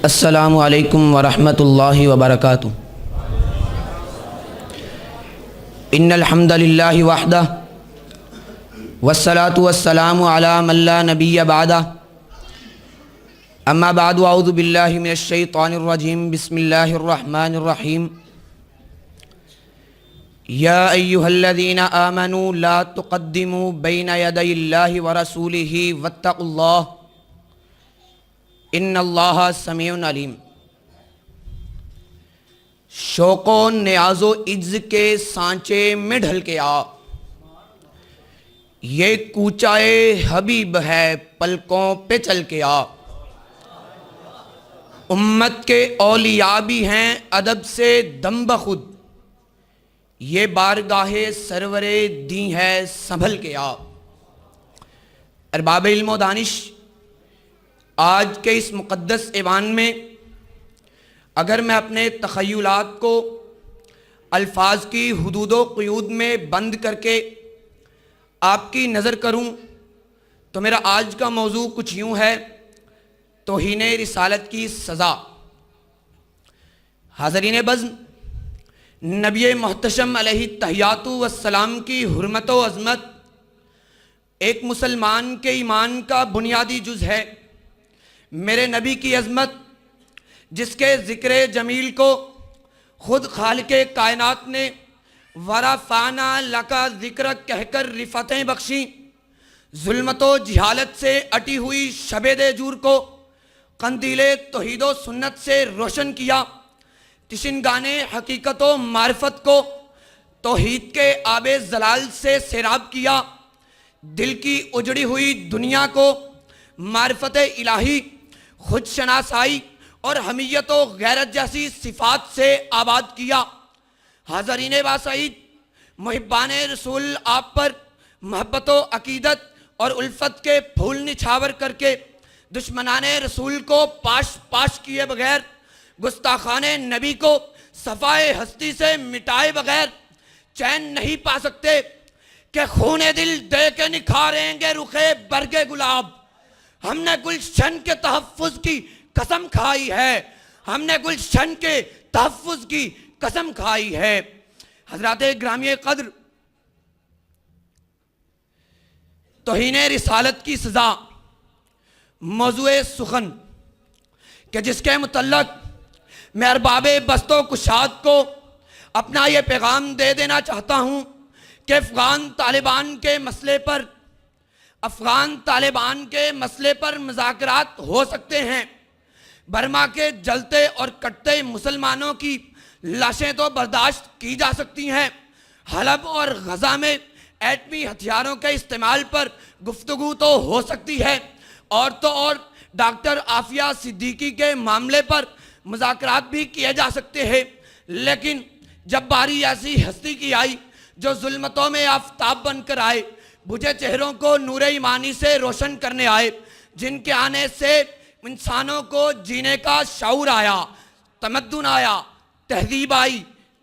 السلام علیکم ورحمۃ اللہ وبرکاتہ۔ ان الحمد للہ وحدہ والصلاة والسلام علی من لا نبی بعدہ، اما بعد اعوذ باللہ من الشیطان الرجیم، بسم اللہ الرحمن الرحیم۔ یا ایہا الذین آمنوا لا تقدموا بین یدی اللہ ورسولہ واتقوا اللہ ان اللہ سمیع علیم۔ شوق و نیاز و عجز کے سانچے میں ڈھل کے آ، یہ کوچائے حبیب ہے پلکوں پہ چل کے آ۔ امت کے اولیاء بھی ہیں ادب سے دم بخود، یہ بارگاہ سرور دی ہے سنبھل کے آ۔ ارباب علم و دانش، آج کے اس مقدس ایوان میں اگر میں اپنے تخیلات کو الفاظ کی حدود و قیود میں بند کر کے آپ کی نظر کروں تو میرا آج کا موضوع کچھ یوں ہے: توہین رسالت کی سزا۔ حاضرین بزم، نبی محتشم علیہ التحیات والسلام کی حرمت و عظمت ایک مسلمان کے ایمان کا بنیادی جز ہے۔ میرے نبی کی عظمت، جس کے ذکر جمیل کو خود خالق کائنات نے ورفعنا لک ذکرک کہہ کر رفتیں بخشیں، ظلمت و جہالت سے اٹی ہوئی شب دیجور کو قندیل توحید و سنت سے روشن کیا، تشنگانے حقیقت و معرفت کو توحید کے آب زلال سے سیراب کیا، دل کی اجڑی ہوئی دنیا کو معرفت الہی، خود شناسائی اور حمیت و غیرت جیسی صفات سے آباد کیا۔ حاضرین باسعید، محبان رسول آپ پر محبت و عقیدت اور الفت کے پھول نچھاور کر کے دشمنان رسول کو پاش پاش کیے بغیر، گستاخان نبی کو صفائے ہستی سے مٹائے بغیر چین نہیں پا سکتے کہ خون دل دے کے نکھاریں گے رخے برگ گلاب۔ ہم نے گلشن کے تحفظ کی قسم کھائی ہے، ہم نے گلشن کے تحفظ کی قسم کھائی ہے۔ حضرات گرامی قدر، توہین رسالت کی سزا موضوع سخن کہ جس کے متعلق میں ارباب بست و کشاد کو اپنا یہ پیغام دے دینا چاہتا ہوں کہ افغان طالبان کے مسئلے پر مذاکرات ہو سکتے ہیں، برما کے جلتے اور کٹتے مسلمانوں کی لاشیں تو برداشت کی جا سکتی ہیں، حلب اور غزہ میں ایٹمی ہتھیاروں کے استعمال پر گفتگو تو ہو سکتی ہے، اور تو اور ڈاکٹر عافیہ صدیقی کے معاملے پر مذاکرات بھی کیے جا سکتے ہیں، لیکن جب باری ایسی ہستی کی آئی جو ظلمتوں میں آفتاب بن کر آئے، بجھے چہروں کو نور ایمانی سے روشن کرنے آئے، جن کے آنے سے انسانوں کو جینے کا شعور آیا، تمدن آیا، تہذیب آئی،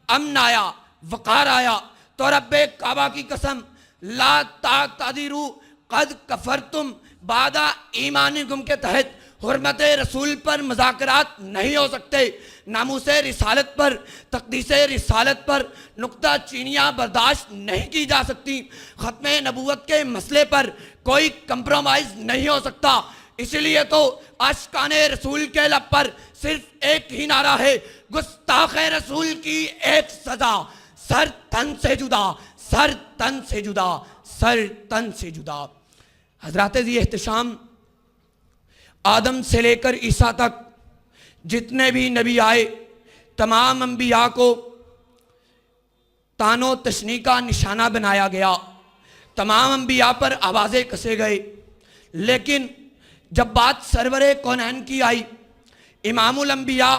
امن آیا، وقار آیا، تو رب کعبہ کی قسم، لا تعتذروا قد کفرتم بعد ایمانکم کے تحت حرمت رسول پر مذاکرات نہیں ہو سکتے، ناموس رسالت پر، تقدیس رسالت پر نقطہ چینیاں برداشت نہیں کی جا سکتی، ختم نبوت کے مسئلے پر کوئی کمپرومائز نہیں ہو سکتا۔ اس لیے تو عاشقان رسول کے لب پر صرف ایک ہی نعرہ ہے: گستاخ رسول کی ایک سزا، سر تن سے جدا، سر تن سے جدا، سر تن سے جدا۔ حضرات ذی احتشام، آدم سے لے کر عیسیٰ تک جتنے بھی نبی آئے، تمام انبیاء کو تان و تشنیع کا نشانہ بنایا گیا، تمام انبیاء پر آوازیں کسے گئے، لیکن جب بات سرور کونین کی آئی، امام الانبیاء،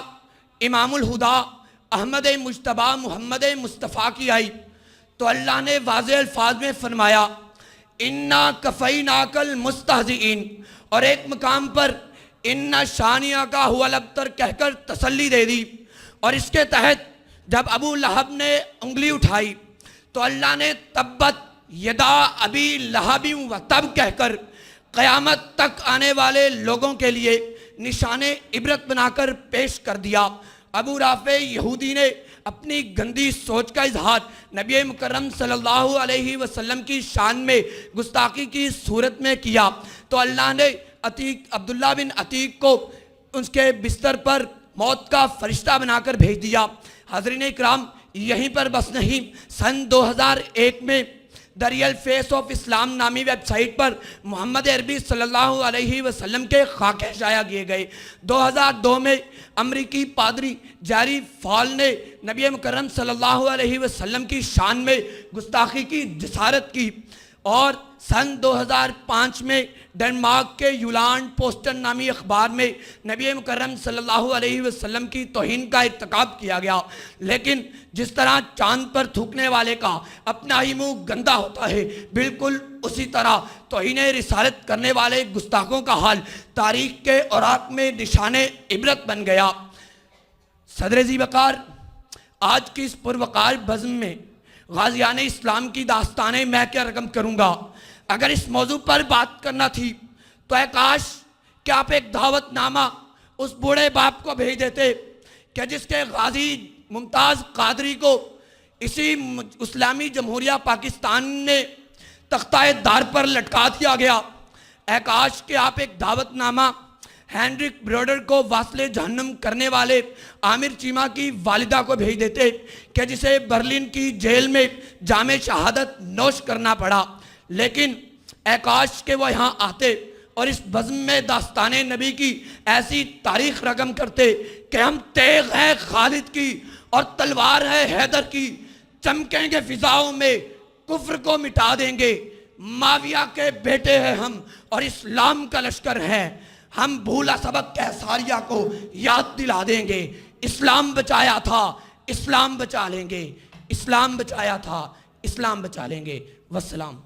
امام الہدا، احمد مجتبیٰ محمد مصطفیٰ کی آئی، تو اللہ نے واضح الفاظ میں فرمایا: اِنَّا کَفَيْنَاكَ الْمُسْتَهْزِئِينَ، اور ایک مقام پر اِنَّ شَانِئَكَ هُوَ الْأَبْتَرُ کہہ کر تسلی دے دی، اور اس کے تحت جب ابو لہب نے انگلی اٹھائی تو اللہ نے تبت یدا ابی لہب و تب کہہ کر قیامت تک آنے والے لوگوں کے لیے نشان عبرت بنا کر پیش کر دیا۔ ابو رافع یہودی نے اپنی گندی سوچ کا اظہار نبی مکرم صلی اللہ علیہ وسلم کی شان میں گستاخی کی صورت میں کیا تو اللہ نے عبداللہ بن عتیق کو اس کے بستر پر موت کا فرشتہ بنا کر بھیج دیا۔ حاضرین اکرام، یہیں پر بس نہیں، سن 2001 میں دا ریئل فیس آف اسلام نامی ویب سائٹ پر محمد عربی صلی اللہ علیہ وسلم کے خاکے شائع کیے گئے۔ 2002 میں امریکی پادری جیری فال نے نبی مکرم صلی اللہ علیہ وسلم کی شان میں گستاخی کی جسارت کی، اور سن 2005 میں ڈنمارک کے یولانڈ پوسٹن نامی اخبار میں نبی مکرم صلی اللہ علیہ وسلم کی توہین کا ارتکاب کیا گیا۔ لیکن جس طرح چاند پر تھوکنے والے کا اپنا ہی منہ گندا ہوتا ہے، بالکل اسی طرح توہین رسالت کرنے والے گستاخوں کا حال تاریخ کے اوراق میں نشان عبرت بن گیا۔ صدر ذی وقار، آج کی اس پروقار بزم میں غازیان اسلام کی داستانیں میں کیا رقم کروں گا۔ اگر اس موضوع پر بات کرنا تھی تو اے کاش کہ آپ ایک دعوت نامہ اس بوڑھے باپ کو بھیج دیتے کہ جس کے غازی ممتاز قادری کو اسی اسلامی جمہوریہ پاکستان نے تختہ دار پر لٹکا دیا گیا۔ اے کاش کہ آپ ایک دعوت نامہ ہینڈرک بروڈر کو واصل جہنم کرنے والے عامر چیمہ کی والدہ کو بھیج دیتے کہ جسے برلن کی جیل میں جام شہادت نوش کرنا پڑا۔ لیکن اے کاش کہ وہ یہاں آتے اور اس بزم میں داستان نبی کی ایسی تاریخ رقم کرتے کہ ہم تیغ ہے خالد کی اور تلوار ہے حیدر کی، چمکیں گے فضاؤں میں، کفر کو مٹا دیں گے، معاویہ کے بیٹے ہیں ہم اور اسلام کا لشکر ہے، ہم بھولا سبق کیساریہ کو یاد دلا دیں گے، اسلام بچایا تھا اسلام بچا لیں گے، اسلام بچایا تھا اسلام بچا لیں گے۔ والسلام۔